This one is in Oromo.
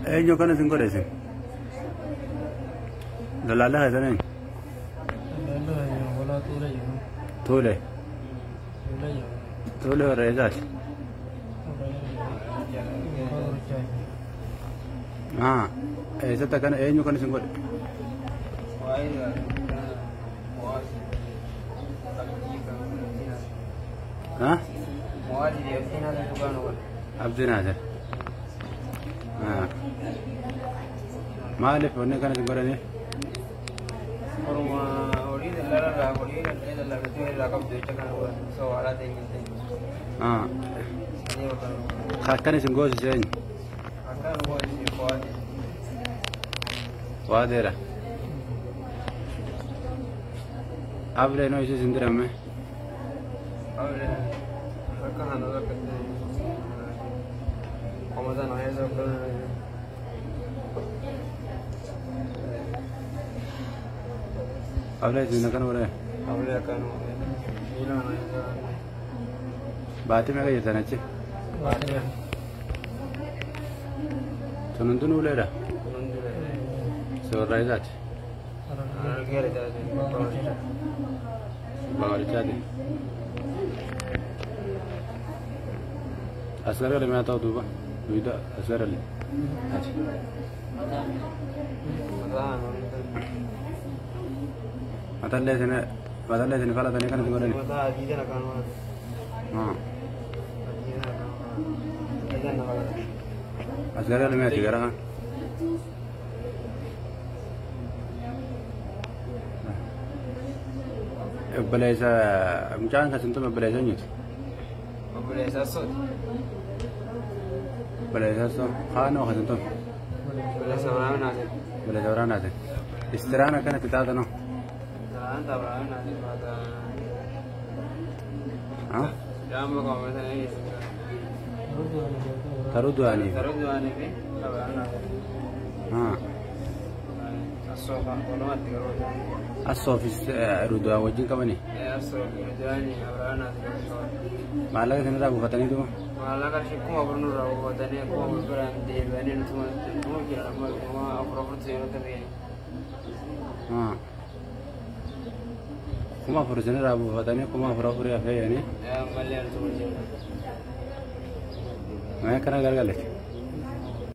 Eenyu kana sin godhe isin? Dalaala haysanen? Tole. Tole warra eessaati? Eessatti akkana eenyu kana sin godhe? Abdii Naasir. Maaliif wanni kana sin godhani? Akkana sin goosise eenyu? Waadeera. Ablee noo ishee sin dirame? Ablee sin akkana godhe? Baatii meeqa jirtan achi? Sun hundinuu uleedha? Warra eessaati? Baawalichaati. Asirra maa ta'u duuba? Duuba asirra ati. Matallee isin falatanii kan isin godhani? Asirra ati gara kan? Obboleessa mucaan kasintu obboleessa eenyuti? Obboleessa Assooti. Obboleessa Assoo haanoo kasintu? Obboleessa Waraana Naasir. Obboleessa Waraana Naasir. Istiraan akkanatti taata noo? Istiraan ta'a Waraana Naasir baata. Jaamba qoomatan Taruu du'anii? Taruu du'anii fi Waraana Naasir. Assoo walumatti garuu. Assoofis Ruuduu wajjin qabani? Maallaqa isinirraa buufatanii duuba? Maallaqa kuma afurnurraa buufatanii kuma biraan deebi'anii nutuma jira kuma afur seenuu ta'e. Kuma afur isinirraa buufatanii kuma afurii hafeeyanii? Mallee nutuma jira. Maa akkana gargaletti?